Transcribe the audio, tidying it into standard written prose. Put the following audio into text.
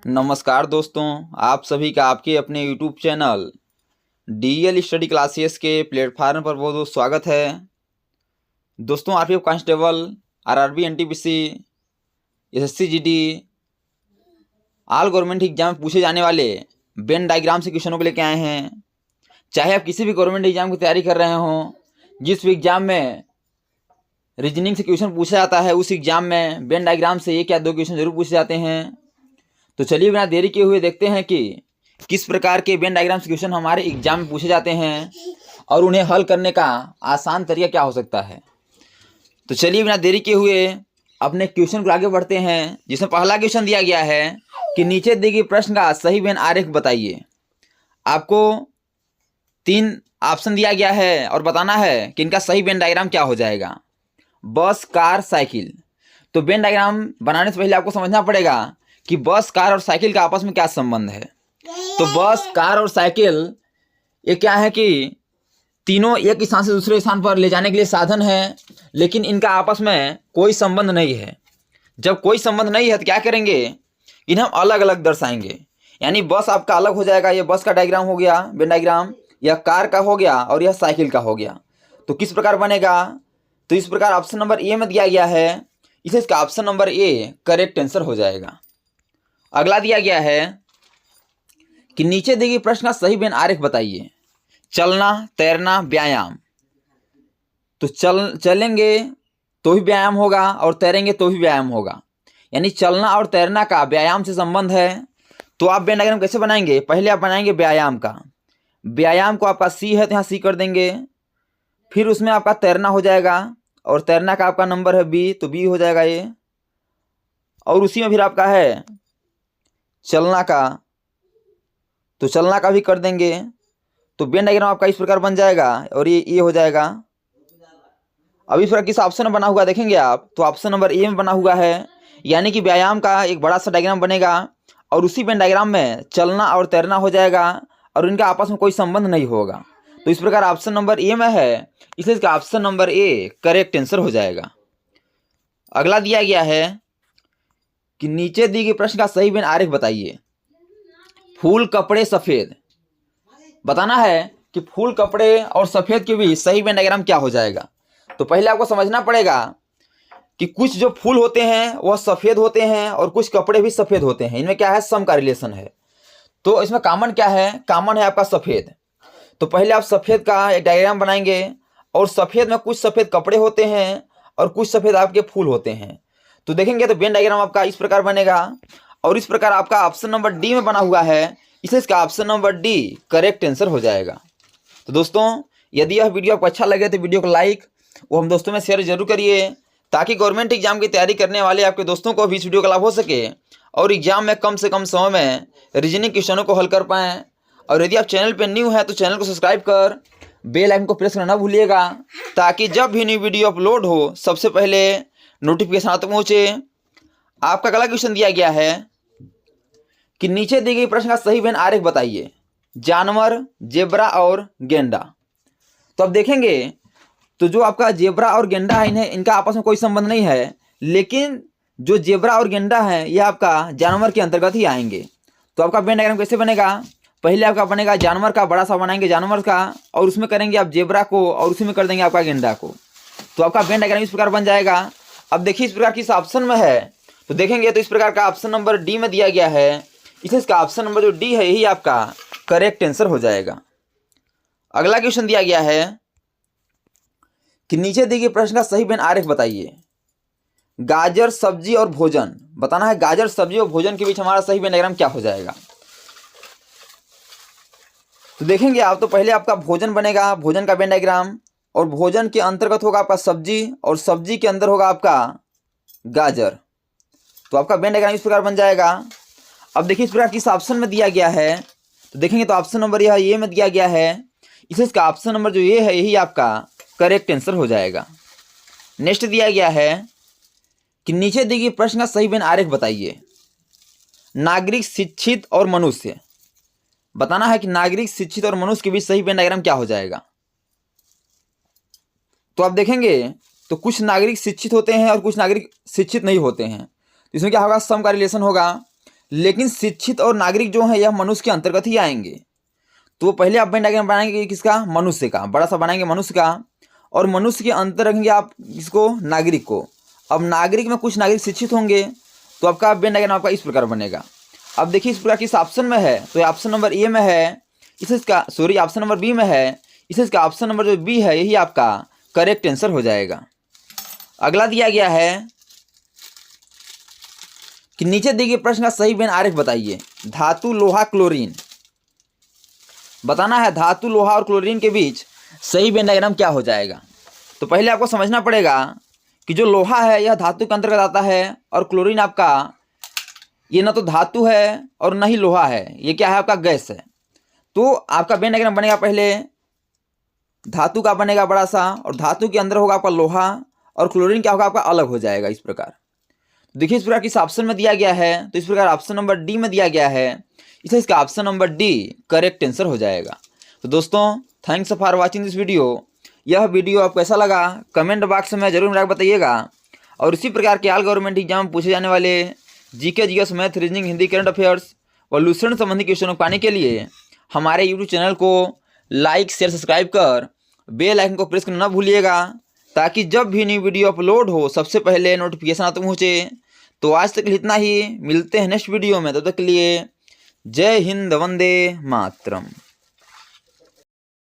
नमस्कार दोस्तों, आप सभी का आपके अपने YouTube channel DL study classes के प्लेटफार्म पर बहुत बहुत स्वागत है। दोस्तों, RPF constable, RRB, NTPC, SSC GD, all government exam में पूछे जाने वाले वेन डायग्राम से क्वेश्चनों को लेके आए हैं। चाहे आप किसी भी गवर्नमेंट एग्जाम की तैयारी कर रहे हों, जिस भी एग्जाम में रीजनिंग से क्वेश्चन पूछा जाता है, उस एग्जाम में वेन डायग्राम से एक या दो क्वेश्चन जरूर पूछे जाते हैं। तो चलिए बिना देरी किए हुए देखते हैं कि किस प्रकार के वेन डायग्राम क्वेश्चन हमारे एग्जाम में पूछे जाते हैं और उन्हें हल करने का आसान तरीका क्या हो सकता है। तो चलिए बिना देरी किए हुए अपने क्वेश्चन को आगे बढ़ते हैं, जिसमें पहला क्वेश्चन दिया गया है कि नीचे दिए गए प्रश्न का सही वेन आरेख बताइए। आपको 3 ऑप्शन दिया गया है और बताना है कि इनका सही वेन डायग्राम क्या हो जाएगा। बस, कार, साइकिल। तो वेन डायग्राम बनाने से पहले आपको समझना पड़ेगा कि बस, कार और साइकिल का आपस में क्या संबंध है। तो बस, कार और साइकिल ये क्या है कि तीनों एक स्थान से दूसरे स्थान पर ले जाने के लिए साधन है, लेकिन इनका आपस में कोई संबंध नहीं है। जब कोई संबंध नहीं है तो क्या करेंगे, इन्हें हम अलग अलग दर्शाएंगे। यानी बस आपका अलग हो जाएगा, ये बस का डायग्राम हो गया वेन डायग्राम, यह कार का हो गया और यह साइकिल का हो गया। तो किस प्रकार बनेगा, तो इस प्रकार ऑप्शन नंबर ए में दिया गया है, इसे इसका option number A correct answer हो जाएगा। अगला दिया गया है कि नीचे दिए गए प्रश्न का सही वेन आरेख बताइए। चलना, तैरना, व्यायाम। तो चलेंगे तो भी व्यायाम होगा और तैरेंगे तो भी व्यायाम होगा, यानी चलना और तैरना का व्यायाम से संबंध है। तो आप वेन डायग्राम कैसे बनाएंगे, पहले आप बनाएंगे व्यायाम का। व्यायाम को आपका सी है तो यहाँ सी कर देंगे, फिर उसमें आपका तैरना हो जाएगा और तैरना का आपका नंबर है बी, तो बी हो जाएगा ये, और उसी में फिर आपका है चलना का, तो चलना का भी कर देंगे। तो वेन डायग्राम आपका इस प्रकार बन जाएगा और ये हो जाएगा। अब इस प्रकार किस ऑप्शन में बना हुआ देखेंगे आप, तो ऑप्शन नंबर ए में बना हुआ है, यानी कि व्यायाम का एक बड़ा सा डायग्राम बनेगा और उसी वेन डायग्राम में चलना और तैरना हो जाएगा और इनका आपस में कोई संबंध नहीं होगा। तो इस प्रकार ऑप्शन नंबर ए में है, इसलिए इसका option number A correct answer हो जाएगा। अगला दिया गया है कि नीचे दिए गए प्रश्न का सही वेन आरेख बताइए। फूल, कपड़े, सफेद। बताना है कि फूल, कपड़े और सफेद के बीच सही वेन डायग्राम क्या हो जाएगा। तो पहले आपको समझना पड़ेगा कि कुछ जो फूल होते हैं वह सफेद होते हैं और कुछ कपड़े भी सफेद होते हैं, इनमें क्या है, सम का रिलेशन है। तो इसमें कॉमन क्या है, कॉमन है आपका सफेद। तो पहले आप सफेद का एक डायग्राम बनाएंगे और सफेद में कुछ सफेद कपड़े होते हैं और कुछ सफेद आपके फूल होते हैं। तो देखेंगे तो वेन डायग्राम आपका इस प्रकार बनेगा और इस प्रकार आपका ऑप्शन नंबर डी में बना हुआ है, इसलिए इसका option number D correct answer हो जाएगा। तो दोस्तों, यदि यह वीडियो आपको अच्छा लगे तो वीडियो को लाइक वो हम दोस्तों में शेयर जरूर करिए, ताकि गवर्नमेंट एग्जाम की तैयारी करने वाले आपके दोस्तों को भी इस वीडियो का लाभ हो सके और एग्जाम में कम से कम समय में रीजनिंग क्वेश्चनों को हल कर पाएँ। और यदि आप चैनल पर न्यू हैं तो चैनल को सब्सक्राइब कर बेल आइकन को प्रेस करना ना भूलिएगा, ताकि जब भी न्यू वीडियो अपलोड हो सबसे पहले नोटिफिकेशन आप तक पहुँचे। आपका अगला क्वेश्चन दिया गया है कि नीचे दिए गए प्रश्न का सही वेन आरेख बताइए। जानवर, जेब्रा और गेंडा। तो अब देखेंगे तो जो आपका जेब्रा और गेंडा है, इनका आपस में कोई संबंध नहीं है, लेकिन जो जेब्रा और गेंडा है यह आपका जानवर के अंतर्गत ही आएंगे। तो आपका वेन डायग्राम कैसे बनेगा, पहले आपका बनेगा जानवर का, बड़ा सा बनाएंगे जानवर का और उसमें करेंगे आप जेब्रा को और उसी में कर देंगे आपका गेंडा को। तो आपका वेन डायग्राम इस प्रकार बन जाएगा। अब देखिए इस प्रकार किस ऑप्शन में है, तो देखेंगे तो इस प्रकार का ऑप्शन नंबर डी में दिया गया है, इसलिए इसका ऑप्शन नंबर जो डी है यही आपका करेक्ट आंसर हो जाएगा। अगला क्वेश्चन दिया गया है कि नीचे दिए गए प्रश्न का सही वेन आरेख बताइए। गाजर, सब्जी और भोजन। बताना है गाजर, सब्जी और भोजन के बीच हमारा सही वेन डायग्राम क्या हो जाएगा। तो देखेंगे आप, तो पहले आपका भोजन बनेगा, भोजन का वेन डायग्राम, और भोजन के अंतर्गत होगा आपका सब्जी और सब्जी के अंदर होगा आपका गाजर। तो आपका वेन डायग्राम इस प्रकार बन जाएगा। अब देखिए इस प्रकार किस ऑप्शन में दिया गया है, तो देखेंगे तो ऑप्शन नंबर यह ए में दिया गया है, इसलिए इसका ऑप्शन नंबर जो ये है यही आपका करेक्ट आंसर हो जाएगा। नेक्स्ट दिया गया है कि नीचे दिए गए प्रश्न का सही वेन आरेख बताइए। नागरिक, शिक्षित और मनुष्य। बताना है कि नागरिक, शिक्षित और मनुष्य के बीच सही वेन डायग्राम क्या हो जाएगा। तो आप देखेंगे तो कुछ नागरिक शिक्षित होते हैं और कुछ नागरिक शिक्षित नहीं होते हैं, तो इसमें क्या होगा, सम का रिलेशन होगा। लेकिन शिक्षित और नागरिक जो है यह मनुष्य के अंतर्गत ही आएंगे। तो पहले आप वेन डायग्राम बनाएंगे किसका, मनुष्य का, बड़ा सा बनाएंगे मनुष्य का, और मनुष्य के अंतर रखेंगे आप किसको, नागरिक को। अब नागरिक में कुछ नागरिक शिक्षित होंगे, तो आपका वेन डायग्राम आपका इस प्रकार बनेगा। अब देखिए इस प्रकार किस ऑप्शन में है, तो ऑप्शन नंबर ए में है, इसे इसका सॉरी ऑप्शन नंबर बी में है, इसे इसका ऑप्शन नंबर जो बी है यही आपका करेक्ट आंसर हो जाएगा। अगला दिया गया है कि नीचे दिए गए प्रश्न का सही वेन आरेख बताइए। धातु, लोहा, क्लोरीन बताना है। धातु, लोहा और क्लोरीन के बीच सही वेन डायग्राम क्या हो जाएगा। तो पहले आपको समझना पड़ेगा कि जो लोहा है यह धातु के अंतर्गत आता है, और क्लोरीन आपका ये ना तो धातु है और न ही लोहा है, ये क्या है आपका गैस है। तो आपका वेन डायग्राम बनेगा, पहले धातु का बनेगा बड़ा सा, और धातु के अंदर होगा आपका लोहा, और क्लोरीन क्या होगा आपका अलग हो जाएगा इस प्रकार। देखिए इस प्रकार किस ऑप्शन में दिया गया है, तो इस प्रकार ऑप्शन नंबर डी में दिया गया है, इसलिए इसका option number D correct answer हो जाएगा। तो दोस्तों thanks for watching this video. यह वीडियो आपको कैसा लगा कमेंट बॉक्स में जरूर मेरा बताइएगा, और इसी प्रकार के ऑल गवर्नमेंट एग्जाम में पूछे जाने वाले GK, GS, math, reasoning, Hindi, current affairs और लूसेंट संबंधी क्वेश्चन पाने के लिए हमारे यूट्यूब चैनल को लाइक, शेयर, सब्सक्राइब कर बेल आइकन को प्रेस करना न भूलिएगा, ताकि जब भी न्यू वीडियो अपलोड हो सबसे पहले नोटिफिकेशन आता पहुँचे। तो आज तक इतना ही, मिलते हैं नेक्स्ट वीडियो में, तब तक के लिए जय हिंद, वंदे मातरम।